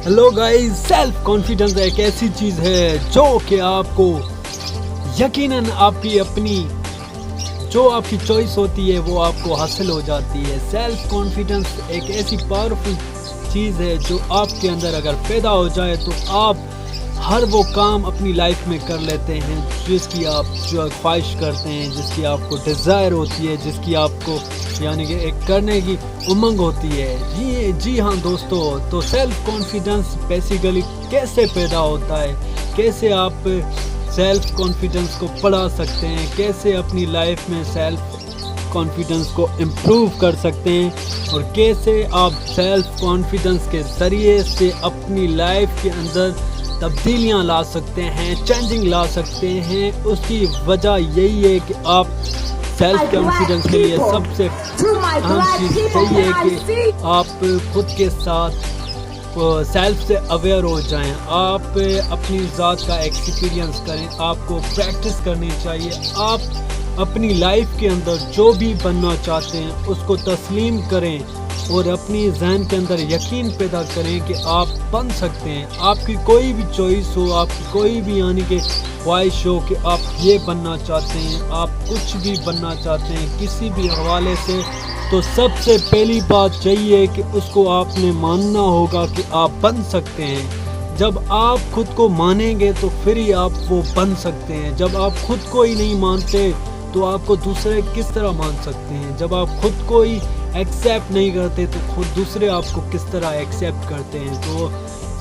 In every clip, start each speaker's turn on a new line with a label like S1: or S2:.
S1: Hello guys, self confidence एक ऐसी चीज़ है जो कि आपको यकीनन जो आपकी चॉइस होती है वो आपको हासिल हो जाती है। सेल्फ कॉन्फिडेंस एक ऐसी पावरफुल चीज़ है जो आपके अंदर अगर पैदा हो जाए तो आप हर वो काम अपनी लाइफ में कर लेते हैं जिसकी आप जो ख्वाहिश करते हैं, जिसकी आपको डिज़ायर होती है, जिसकी आपको यानी कि एक करने की उमंग होती है। जी हाँ दोस्तों, तो सेल्फ कॉन्फिडेंस बेसिकली कैसे पैदा होता है, कैसे आप सेल्फ कॉन्फिडेंस को बढ़ा सकते हैं, कैसे अपनी लाइफ में सेल्फ कॉन्फिडेंस को इम्प्रूव कर सकते हैं और कैसे आप सेल्फ कॉन्फिडेंस के ज़रिए से अपनी लाइफ के अंदर तब्दीलियाँ ला सकते हैं, चेंजिंग ला सकते हैं। उसकी वजह यही है कि आप सेल्फ कॉन्फिडेंस के लिए सबसे अहम चीज़ यही है कि आप खुद के साथ सेल्फ से अवेयर हो जाएं, आप अपनी ज़ात का एक्सपीरियंस करें, आपको प्रैक्टिस करनी चाहिए। आप अपनी लाइफ के अंदर जो भी बनना चाहते हैं उसको तस्लीम करें और अपनी जहन के अंदर यकीन पैदा करें कि आप बन सकते हैं। आपकी कोई भी चॉइस हो, आपकी कोई भी यानी कि ख्वाहिश हो कि आप ये बनना चाहते हैं, आप कुछ भी बनना चाहते हैं किसी भी हवाले से, तो सबसे पहली बात यही है कि उसको आपने मानना होगा कि आप बन सकते हैं। जब आप खुद को मानेंगे तो फिर ही आप वो बन सकते हैं। जब आप खुद को ही नहीं मानते तो आपको दूसरे किस तरह मान सकते हैं। जब आप खुद को ही एक्सेप्ट नहीं करते तो खुद दूसरे आपको किस तरह एक्सेप्ट करते हैं। तो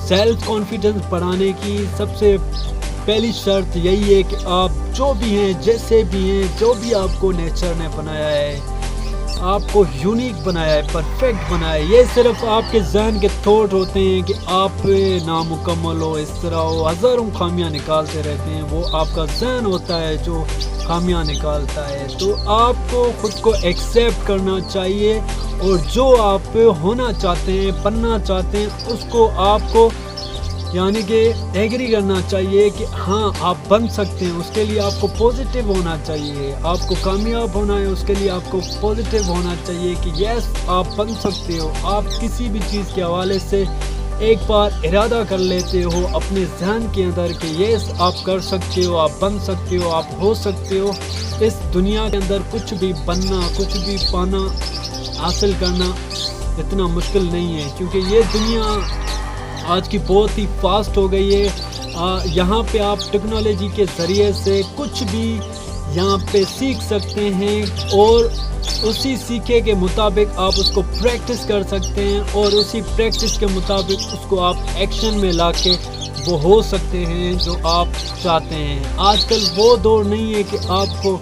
S1: सेल्फ कॉन्फिडेंस बढ़ाने की सबसे पहली शर्त यही है कि आप जो भी हैं, जैसे भी हैं, जो भी आपको नेचर ने बनाया है, आपको यूनिक बनाया है, परफेक्ट बनाया है। ये सिर्फ आपके जहन के थॉट होते हैं कि आप नामुकम्मल हो, इस तरह हो, हज़ारों खामियां निकालते रहते हैं। वो आपका जहन होता है जो खामियां निकालता है। तो आपको खुद को एक्सेप्ट करना चाहिए और जो आप होना चाहते हैं, बनना चाहते हैं, उसको आपको यानी कि एग्री करना चाहिए कि हाँ आप बन सकते हैं। उसके लिए आपको पॉजिटिव होना चाहिए। आपको कामयाब होना है, उसके लिए आपको पॉजिटिव होना चाहिए कि यस आप बन सकते हो। आप किसी भी चीज़ के हवाले से एक बार इरादा कर लेते हो अपने जहन के अंदर कि यस आप कर सकते हो, आप बन सकते हो, आप हो सकते हो। इस दुनिया के अंदर कुछ भी बनना, कुछ भी पाना, हासिल करना इतना मुश्किल नहीं है, क्योंकि ये दुनिया आज की बहुत ही फास्ट हो गई है। यहाँ पे आप टेक्नोलॉजी के ज़रिए से कुछ भी यहाँ पे सीख सकते हैं और उसी सीखे के मुताबिक आप उसको प्रैक्टिस कर सकते हैं और उसी प्रैक्टिस के मुताबिक उसको आप एक्शन में लाके वो हो सकते हैं जो आप चाहते हैं। आजकल वो दौर नहीं है कि आपको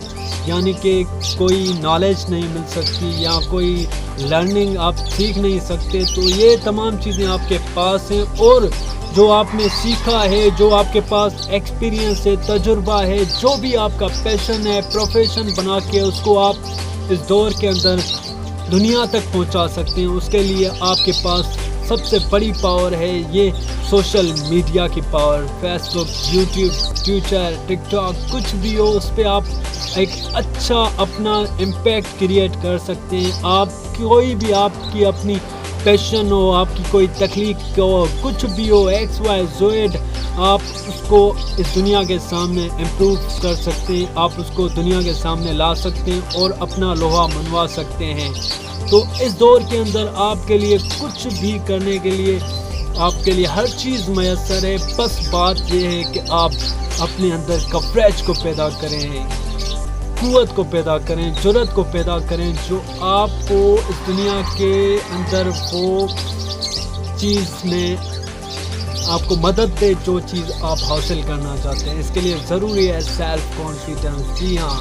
S1: यानी कि कोई नॉलेज नहीं मिल सकती या कोई लर्निंग आप सीख नहीं सकते। तो ये तमाम चीज़ें आपके पास हैं और जो आपने सीखा है, जो आपके पास एक्सपीरियंस है, तजुर्बा है, जो भी आपका पैशन है, प्रोफेशन बना के उसको आप इस दौर के अंदर दुनिया तक पहुंचा सकते हैं। उसके लिए आपके पास सबसे बड़ी पावर है ये सोशल मीडिया की power. Facebook, YouTube, Twitter, TikTok, कुछ भी हो, उस पर आप एक अच्छा अपना इम्पैक्ट क्रिएट कर सकते हैं। आप कोई भी आपकी अपनी पैशन हो, आपकी कोई तकलीफ हो, कुछ भी हो, एक्स वाई जेड, आप उसको इस दुनिया के सामने इम्प्रूव कर सकते हैं। आप उसको दुनिया के सामने ला सकते हैं और अपना लोहा मनवा सकते हैं। तो इस दौर के अंदर आपके लिए कुछ भी करने के लिए आपके लिए हर चीज़ मैसर है। बस बात यह है कि आप अपने अंदर कवरेज को पैदा करें, कुव्वत को पैदा करें, जुर्रत को पैदा करें जो आपको इस दुनिया के अंदर वो चीज़ में आपको मदद दे जो चीज़ आप हासिल करना चाहते हैं। इसके लिए ज़रूरी है सेल्फ कॉन्फिडेंस। जी हाँ,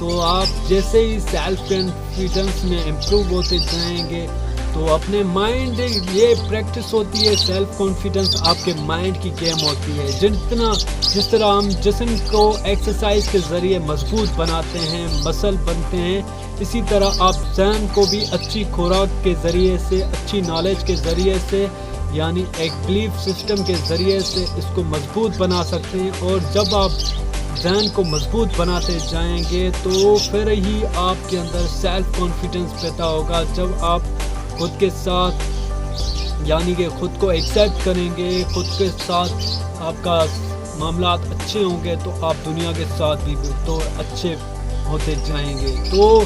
S1: तो आप जैसे ही सेल्फ कॉन्फिडेंस में इम्प्रूव होते जाएंगे तो अपने माइंड, ये प्रैक्टिस होती है। सेल्फ कॉन्फिडेंस आपके माइंड की गेम होती है। जिस तरह हम जिस्म को एक्सरसाइज के ज़रिए मजबूत बनाते हैं, मसल बनते हैं, इसी तरह आप जहन को भी अच्छी खुराक के ज़रिए से, अच्छी नॉलेज के ज़रिए से, यानी एक बिलीफ सिस्टम के ज़रिए से इसको मजबूत बना सकते हैं। और जब आप जहन को मजबूत बनाते जाएंगे तो फिर ही आपके अंदर सेल्फ कॉन्फिडेंस पैदा होगा। जब आप खुद के साथ यानी कि खुद को एक्सेप्ट करेंगे, खुद के साथ आपका मामलात अच्छे होंगे तो आप दुनिया के साथ भी तो अच्छे होते जाएंगे। तो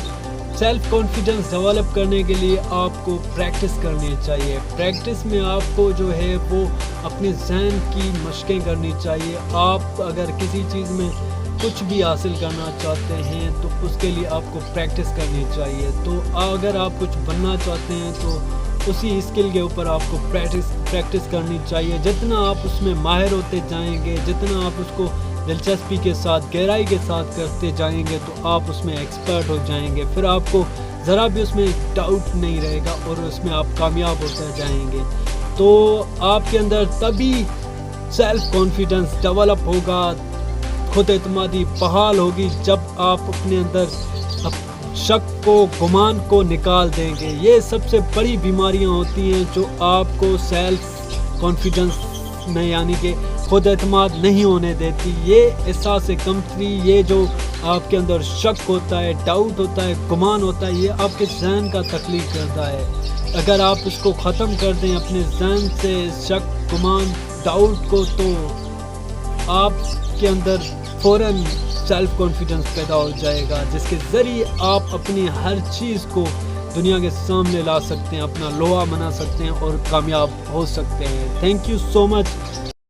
S1: सेल्फ कॉन्फिडेंस डेवलप करने के लिए आपको प्रैक्टिस करनी चाहिए। प्रैक्टिस में आपको जो है वो अपने जहन की मशकें करनी चाहिए। आप अगर किसी चीज़ में कुछ भी हासिल करना चाहते हैं तो उसके लिए आपको प्रैक्टिस करनी चाहिए। तो अगर आप कुछ बनना चाहते हैं तो उसी स्किल के ऊपर आपको प्रैक्टिस करनी चाहिए। जितना आप उसमें माहिर होते जाएंगे, जितना आप उसको दिलचस्पी के साथ, गहराई के साथ करते जाएंगे तो आप उसमें एक्सपर्ट हो जाएंगे। फिर आपको ज़रा भी उसमें डाउट नहीं रहेगा और उसमें आप कामयाब होते जाएंगे। तो आपके अंदर तभी सेल्फ कॉन्फिडेंस डेवलप होगा, खुद एतमादी बहाल होगी, जब आप अपने अंदर शक को, गुमान को निकाल देंगे। ये सबसे बड़ी बीमारियां होती हैं जो आपको सेल्फ कॉन्फिडेंस में यानी कि खुद एतमाद नहीं होने देती। ये एहसास कमतरी, ये जो आपके अंदर शक होता है, डाउट होता है, गुमान होता है, ये आपके जहन का तख्लीक करता है। अगर आप इसको ख़त्म कर दें अपने जहन से, शक, गुमान, डाउट को, तो आपके अंदर फ़ौरन सेल्फ कॉन्फिडेंस पैदा हो जाएगा, जिसके ज़रिए आप अपनी हर चीज़ को दुनिया के सामने ला सकते हैं, अपना लोहा बना सकते हैं और कामयाब हो सकते हैं। Thank you so much.